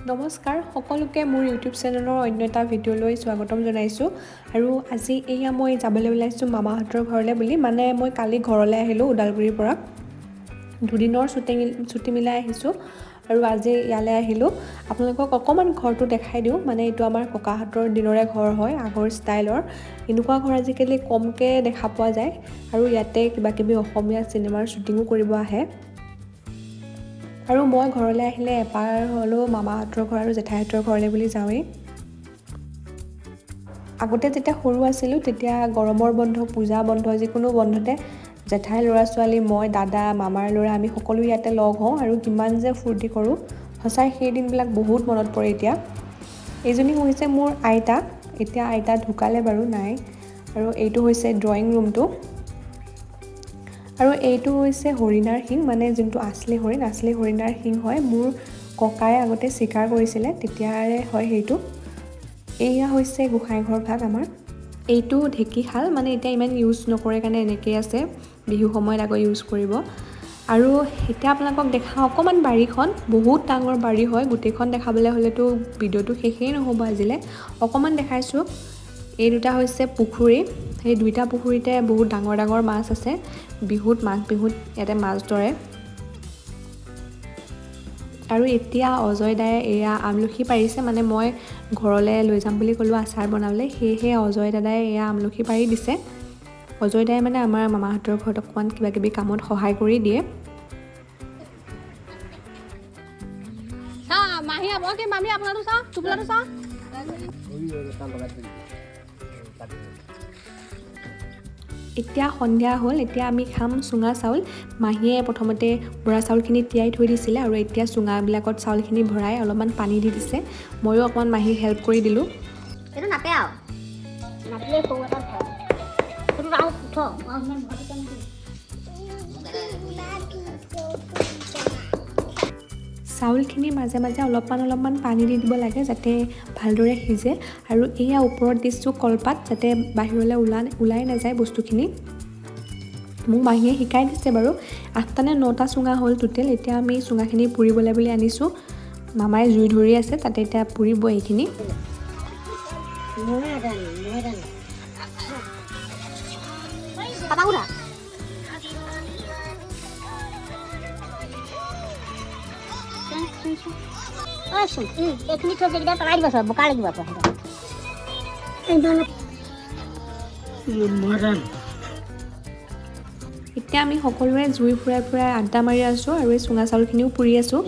নমস্কাৰ সকলোকে মোৰ ইউটিউব চেনেলৰ অন্য এটা ভিডিঅ'লৈ স্বাগতম জনাইছোঁ আৰু আজি এয়া মই যাবলৈ ওলাইছোঁ মামাহঁতৰ ঘৰলৈ বুলি মানে মই কালি ঘৰলৈ আহিলোঁ ওদালগুৰিৰ পৰা দুদিনৰ ছুটি মিলাই আহিছোঁ আৰু আজি ইয়ালৈ আহিলোঁ আপোনালোকক অকণমান ঘৰটো দেখাই দিওঁ মানে এইটো আমাৰ ককাহঁতৰ দিনৰে ঘৰ হয় আগৰ ষ্টাইলৰ এনেকুৱা ঘৰ আজিকালি কমকৈ দেখা পোৱা যায় আৰু ইয়াতে কিবাকিবি অসমীয়া চিনেমাৰ শ্বুটিঙো কৰিব আহে আৰু মই ঘৰলৈ আহিলে এবাৰ হ'লেও মামাহঁতৰ ঘৰ আৰু জেঠাইহঁতৰ ঘৰলৈ বুলি যাওঁৱেই আগতে যেতিয়া সৰু আছিলোঁ তেতিয়া গৰমৰ বন্ধ পূজা বন্ধ যিকোনো বন্ধতে জেঠাই ল'ৰা ছোৱালী মই দাদা মামাৰ ল'ৰা আমি সকলো ইয়াতে লগ হওঁ আৰু কিমান যে ফূৰ্তি কৰোঁ সঁচাই সেই দিনবিলাক বহুত মনত পৰে এতিয়া এইজনী হৈছে মোৰ আইতা এতিয়া আইতা ঢুকালে বাৰু নাই আৰু এইটো হৈছে ড্ৰয়িং ৰুমটো আৰু এইটো হৈছে হৰিণাৰ শিং মানে যোনটো আছলি হৰিণাৰ শিং হয় মোৰ ককাই আগতে চিকাৰ কৰিছিলে তেতিয়াৰে হয় সেইটো এয়া হৈছে গোসাঁইঘৰ ভাগ আমাৰ এইটো ঢেঁকীশাল মানে এতিয়া ইমান ইউজ নকৰে কাৰণে এনেকৈ আছে বিহু সময়ত আকৌ ইউজ কৰিব আৰু এতিয়া আপোনালোকক দেখাওঁ অকণমান বাৰীখন বহুত ডাঙৰ বাৰী হয় গোটেইখন দেখাবলৈ হ'লেতো ভিডিঅ'টো শেষেই নহ'ব আজিলৈ অকণমান দেখাইছোঁ এই দুটা হৈছে পুখুৰী সেই দুইটা পুখুৰীতে বহুত ডাঙৰ ডাঙৰ মাছ আছে বিহুত মাঘ বিহুত ইয়াতে মাছ ধৰে আৰু এতিয়া অজয় দায়ে এয়া আমলখি পাৰিছে মানে মই ঘৰলৈ লৈ যাম বুলি ক'লোঁ আচাৰ বনাবলৈ সেয়েহে অজয় দাদাই এয়া আমলখি পাৰি দিছে অজয় দায়ে মানে আমাৰ মামাহঁতৰ ঘৰত অকণমান কিবাকিবি কামত সহায় কৰি দিয়ে এতিয়া সন্ধিয়া হ'ল এতিয়া আমি খাম চুঙা চাউল মাহীয়ে প্ৰথমতে বৰা চাউলখিনি তিয়াই থৈ দিছিলে আৰু এতিয়া চুঙাবিলাকত চাউলখিনি ভৰাই অলপমান পানী দি দিছে ময়ো অকণমান মাহীক হেল্প কৰি দিলোঁ এইটো নাপে আৰু নাপিলে সৰু এটা ভাল সেইটো আৰু উঠ চাউলখিনি মাজে মাজে অলপমান পানী দি দিব লাগে যাতে ভালদৰে সিজে আৰু এয়া ওপৰত দিছোঁ কলপাত যাতে বাহিৰলৈ ওলাই নাযায় বস্তুখিনি মোক মাহীয়ে শিকাই দিছে বাৰু 8টা নে 9টা চুঙা হ'ল টোটেল এতিয়া আমি চুঙাখিনি পুৰিবলৈ বুলি আনিছোঁ মামাই জুই ধৰি আছে তাতে এতিয়া পুৰিব এইখিনি এইখিনি থৈ যেইকেইটা পেলাই দিব চব বোকা লাগিব এতিয়া আমি সকলোৱে জুই ফুৰাই আড্ডা মাৰি আছোঁ আৰু এই চুঙা চাউলখিনিও পুৰি আছোঁ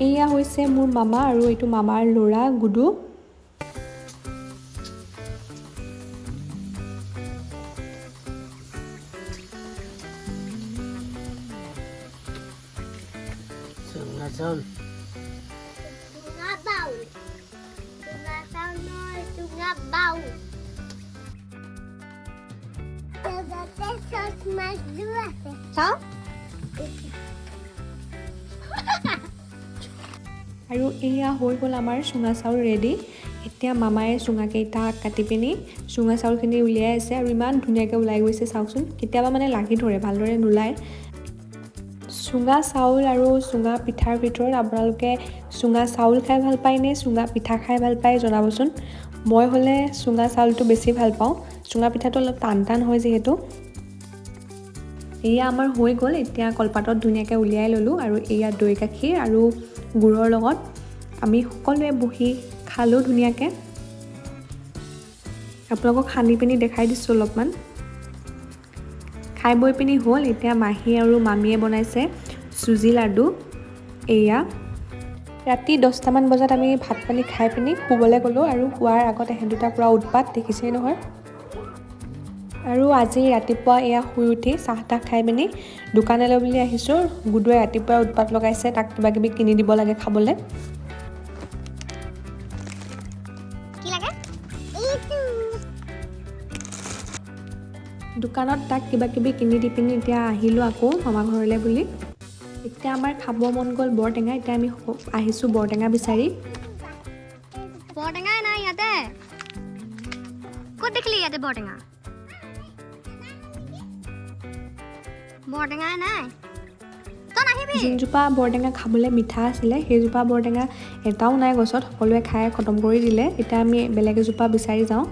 এয়া হৈছে মোৰ মামা আৰু এইটো মামাৰ ল'ৰা গুডু আৰু এয়া হৈ গ'ল আমাৰ চুঙা চাউল ৰেডি এতিয়া মামাই চুঙাকেইটা কাটি পিনি চুঙা চাউলখিনি উলিয়াই আছে আৰু ইমান ধুনীয়াকৈ ওলাই গৈছে চাওকচোন কেতিয়াবা মানে লাগি ধৰে ভালদৰে নোলায় চুঙা চাউল আৰু চুঙা পিঠাৰ ভিতৰত আপোনালোকে চুঙা চাউল খাই ভাল পায় নে চুঙা পিঠা খাই ভাল পায় জনাবচোন মই হ'লে চুঙা চাউলটো বেছি ভাল পাওঁ চুঙা পিঠাটো অলপ টান হয় যিহেতু এয়া আমাৰ হৈ গ'ল এতিয়া কলপাতত ধুনীয়াকৈ উলিয়াই ল'লোঁ আৰু এয়া দৈ গাখীৰ আৰু গুড়ৰ লগত আমি সকলোৱে বহি খালোঁ ধুনীয়াকৈ আপোনালোকক সানি পিনি দেখাই দিছোঁ অলপমান খাই বৈ পিনি হ'ল এতিয়া মাহী আৰু মামীয়ে বনাইছে চুজি লাডু এয়া ৰাতি 10টামান বজাত আমি ভাত পানী খাই পিনি শুবলৈ গ'লোঁ আৰু শোৱাৰ আগত এহেঁত দুটা পূৰা উৎপাত দেখিছেই নহয় আৰু আজি ৰাতিপুৱা এয়া শুই উঠি চাহ তাহ খাই পিনি দোকানলৈ বুলি আহিছোঁ গুডুৱে ৰাতিপুৱা উৎপাত লগাইছে তাক কিবা কিবি কিনি দিব লাগে খাবলৈ দোকানত তাক কিবা কিবি কিনি দি পিনি এতিয়া আহিলোঁ আকৌ মামা ঘৰলৈ বুলি এতিয়া আমাৰ খাব মন গ'ল বৰটেঙা এতিয়া আমি আহিছোঁ বৰটেঙা বিচাৰি বৰটেঙাই নাই ইয়াতে ক'ত দেখিলি ইয়াতে বৰটেঙা বৰটেঙা নাই তই নাহিবি যোনজোপা বৰটেঙা খাবলৈ মিঠা আছিলে সেইজোপা বৰটেঙা এটাও নাই গছত সকলোৱে খাই খতম কৰি দিলে এতিয়া আমি বেলেগ এজোপা বিচাৰি যাওঁ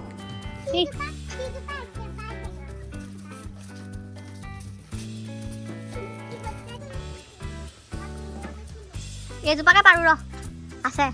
এইজোপাকে পাৰো ৰ আছে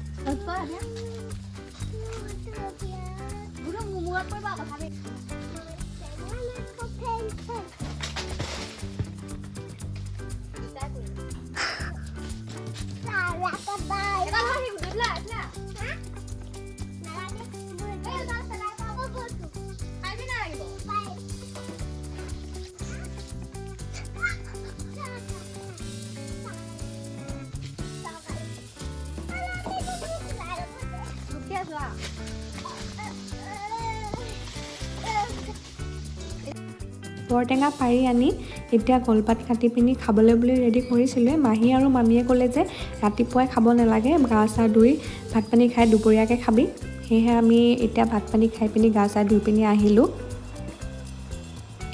বৰটেঙা পাৰি আনি এতিয়া কলপাত কাটি পিনি খাবলৈ বুলি ৰেডি কৰিছিলোঁ মাহী আৰু মামীয়ে ক'লে যে ৰাতিপুৱাই খাব নালাগে গা চা ধুই ভাত পানী খাই দুপৰীয়াকৈ খাবি সেয়েহে আমি এতিয়া ভাত পানী খাই পিনি গা চা ধুই পিনি আহিলোঁ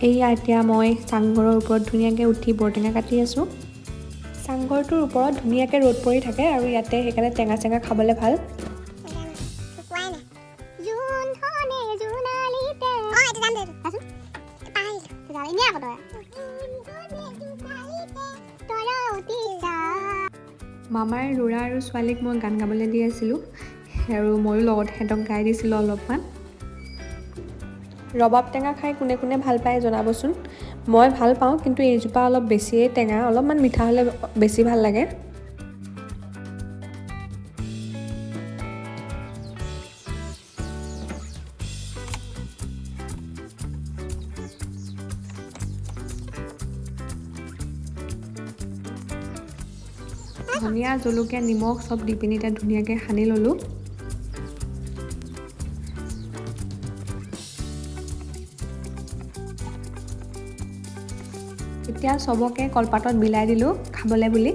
এয়া এতিয়া মই চাংঘৰৰ ওপৰত ধুনীয়াকৈ উঠি বৰটেঙা কাটি আছোঁ চাংঘৰটোৰ ওপৰত ধুনীয়াকৈ ৰ'দ পৰি থাকে আৰু ইয়াতে সেইকাৰণে টেঙা চেঙা খাবলৈ ভাল মামাৰ ল'ৰা আৰু ছোৱালীক মই গান গাবলৈ দি আছিলোঁ আৰু ময়ো লগত সিহঁতক গাই দিছিলোঁ অলপমান ৰবাব টেঙা খাই কোনে কোনে ভাল পায় জনাবচোন মই ভাল পাওঁ কিন্তু এইজোপা অলপ বেছিয়ে টেঙা অলপমান মিঠা হ'লে বেছি ভাল লাগে ধনিয়া জলকীয়া নিমখ চব দি পিনি এতিয়া ধুনীয়াকৈ সানি ল'লোঁ এতিয়া চবকে কলপাতত বিলাই দিলোঁ খাবলৈ বুলি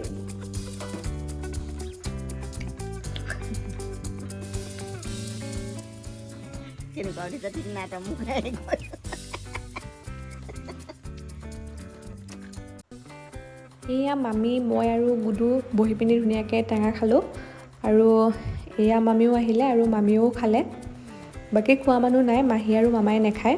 এয়া মামী মই আৰু গুডু বহি পিনি ধুনীয়াকৈ টেঙা খালোঁ আৰু এয়া মামীও আহিলে আৰু মামীও খালে বাকী খোৱা মানুহ নাই মাহী আৰু মামাই নাখায়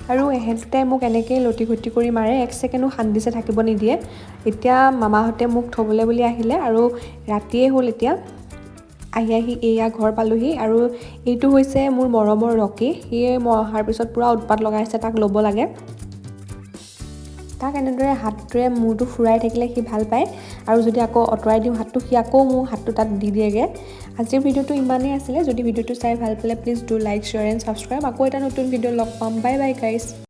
আৰু এহেঁতে মোক এনেকৈয়ে লটি ঘটি কৰি মাৰে এক ছেকেণ্ডো শান্তিছে থাকিব নিদিয়ে এতিয়া মামাহঁতে মোক থ'বলৈ বুলি আহিলে আৰু ৰাতিয়ে হ'ল এতিয়া আহি এয়া ঘৰ পালোহি আৰু এইটো হৈছে মোৰ মৰমৰ ৰকী সিয়ে মই অহাৰ পিছত পূৰা উৎপাত লগাইছে তাক ল'ব লাগে তাক এনেদৰে হাতটোৰে মূৰটো ফুৰাই থাকিলে সি ভাল পায় আৰু যদি আকৌ আঁতৰাই দিওঁ হাতটো সি আকৌ মোৰ হাতটো তাত দি দিয়েগৈ আজিৰ ভিডিঅ'টো ইমানেই আছিলে যদি ভিডিঅ'টো চাই ভাল পালে please do like share and subscribe আকৌ এটা নতুন ভিডিঅ' লগ পাম বাই বাই গাইজ